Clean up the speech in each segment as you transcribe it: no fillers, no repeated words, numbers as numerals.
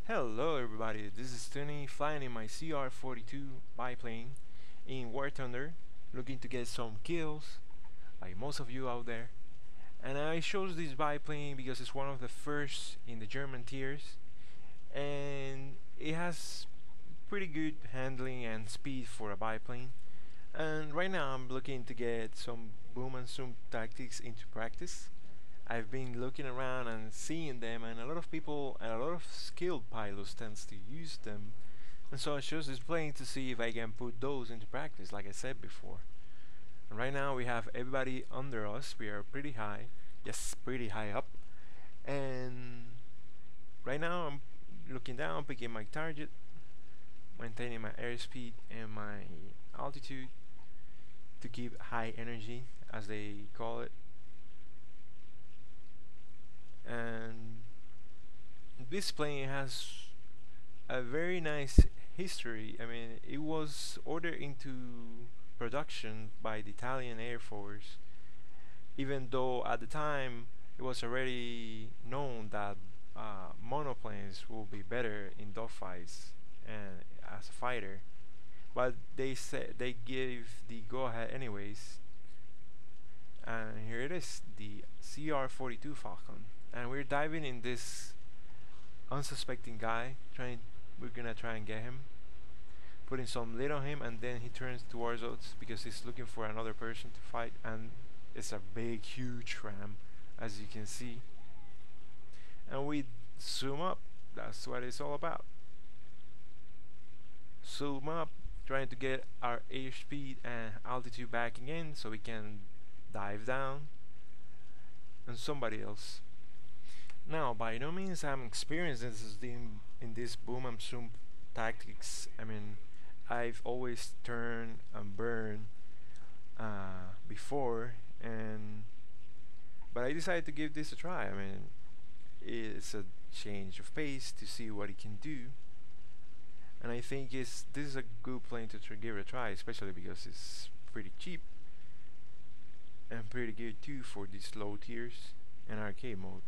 Hello everybody, this is Tony flying in my CR-42 biplane in War Thunder, looking to get some kills, like most of you out there. And I chose this biplane because it's one of the first in the German tiers, and it has pretty good handling and speed for a biplane. And right now I'm looking to get some boom and zoom tactics into practice. I've been looking around and seeing them, and a lot of people and a lot of skilled pilots tends to use them. And so I chose this plane to see if I can put those into practice, like I said before. And right now we have everybody under us. We are pretty high, yes, pretty high up. And right now I'm looking down, picking my target, maintaining my airspeed and my altitude to keep high energy, as they call it. And this plane has a very nice history. I mean, it was ordered into production by the Italian Air Force, even though at the time it was already known that monoplanes will be better in dogfights and as a fighter. But they said they gave the go ahead anyways. And here it is, the CR-42 Falcon. And we're diving in this unsuspecting guy, we're gonna try and get him, putting some lead on him, and then he turns towards us because he's looking for another person to fight, and it's a big huge ram, as you can see. And we zoom up. That's what it's all about. Zoom up, trying to get our airspeed and altitude back again so we can dive down on somebody else. Now, by no means I'm experienced in this boom and zoom tactics. I mean, I've always turned and burned before, and but I decided to give this a try. I mean, it's a change of pace to see what it can do, and I think this is a good plane to give it a try, especially because it's pretty cheap and pretty good too for these low tiers and arcade mode.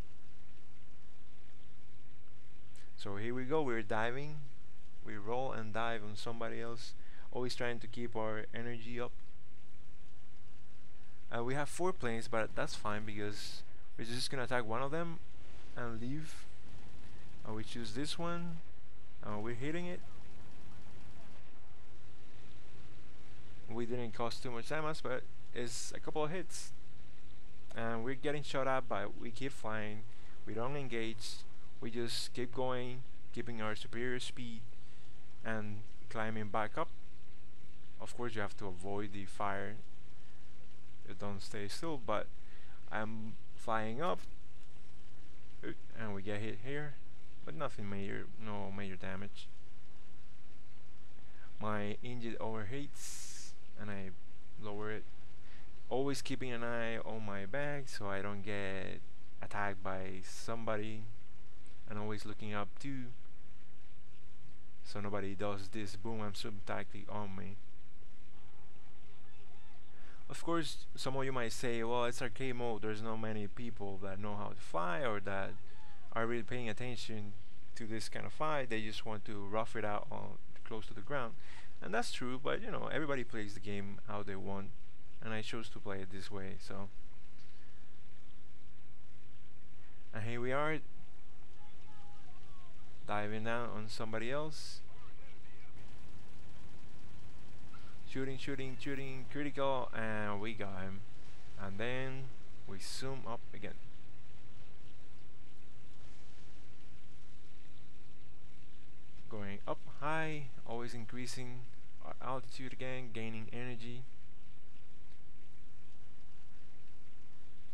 So here we go, we're diving. We roll and dive on somebody else, always trying to keep our energy up. We have 4 planes, but that's fine because we're just gonna attack one of them and leave. We choose this one, we're hitting it. We didn't cost too much damage, but it's a couple of hits. And we're getting shot at, but we keep flying. We don't engage. We just keep going, keeping our superior speed and climbing back up. Of course, you have to avoid the fire. You don't stay still, but I'm flying up, and we get hit here, but nothing major, no major damage. My engine overheats, and I lower it. Always keeping an eye on my back so I don't get attacked by somebody, and always looking up too so nobody does this boom and zoom tactic on me. Of course, some of you might say, well, it's arcade mode, there's not many people that know how to fly or that are really paying attention to this kind of fight. They just want to rough it out on close to the ground. And that's true, but you know, everybody plays the game how they want, and I chose to play it this way. So, and here we are, diving down on somebody else. Shooting, shooting, shooting, critical, and we got him. And then we zoom up again. Going up high, always increasing our altitude again, gaining energy.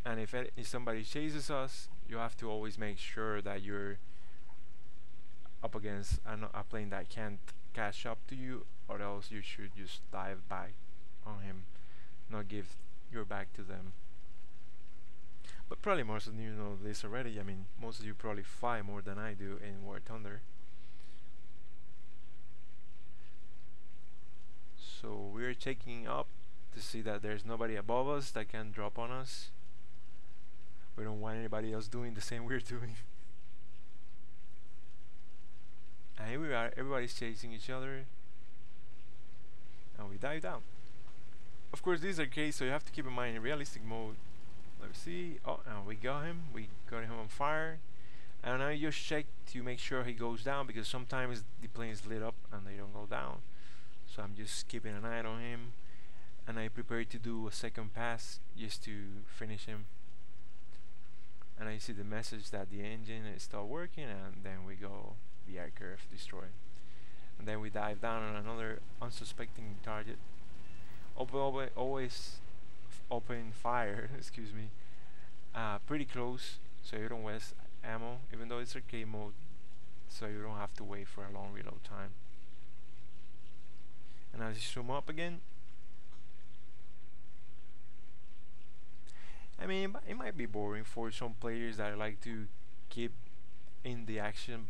And if somebody chases us, you have to always make sure that you're up against a plane that can't catch up to you, or else you should just dive back on him, not give your back to them. But probably most of you know this already. I mean, most of you probably fly more than I do in War Thunder. So we're checking up to see that there's nobody above us that can drop on us. We don't want anybody else doing the same we're doing. everybody's chasing each other, and we dive down. Of course, this is arcade, so you have to keep in mind in realistic mode. Let's see. Oh, and we got him. We got him on fire. And I just check to make sure he goes down, because sometimes the planes lit up and they don't go down. So I'm just keeping an eye on him, and I prepare to do a second pass just to finish him. And I see the message that the engine is still working, and then we go the aircraft destroyed. And then we dive down on another unsuspecting target. Always open fire, excuse me, pretty close, so you don't waste ammo, even though it's arcade mode, so you don't have to wait for a long reload time. And as you zoom up again, I mean, it might be boring for some players that like to keep in the action,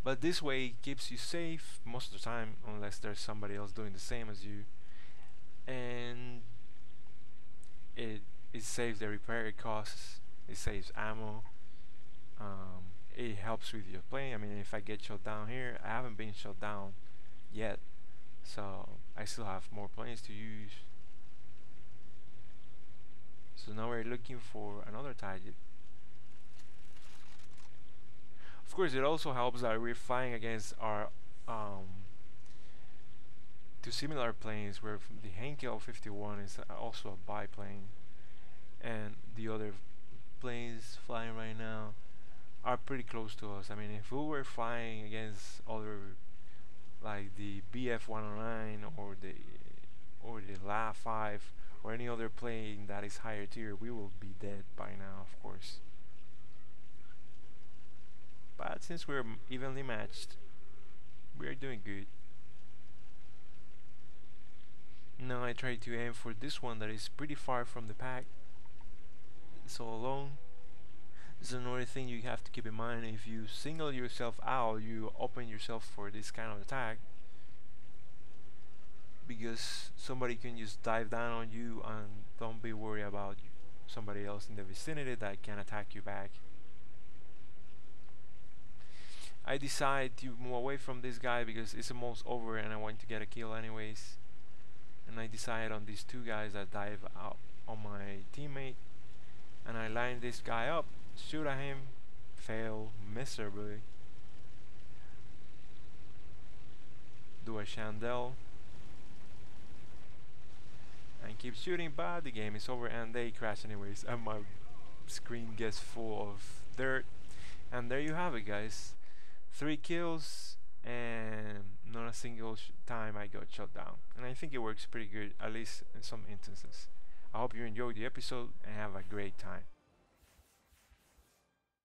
but this way it keeps you safe most of the time, unless there's somebody else doing the same as you. And it saves the repair costs, it saves ammo, it helps with your plane. I mean, if I get shot down here, I haven't been shot down yet, so I still have more planes to use. So now we're looking for another target. Of course, it also helps that we're flying against our two similar planes, where the Heinkel 51 is also a biplane, and the other planes flying right now are pretty close to us. I mean, if we were flying against other, like the BF-109 or the La-5 or any other plane that is higher tier, we will be dead by now, of course. But since we're evenly matched, we are doing good. Now I try to aim for this one that is pretty far from the pack. It's all alone. This is another thing you have to keep in mind. If you single yourself out, you open yourself for this kind of attack, because somebody can just dive down on you, and don't be worried about somebody else in the vicinity that can attack you back. I decide to move away from this guy because it's almost over and I want to get a kill anyways. And I decide on these two guys that dive out on my teammate, and I line this guy up, shoot at him, fail miserably, do a Chandelle, and keep shooting, but the game is over and they crash anyways, and my screen gets full of dirt. And there you have it, guys. 3 kills and not a single time I got shot down, and I think it works pretty good, at least in some instances. I hope you enjoyed the episode and have a great time.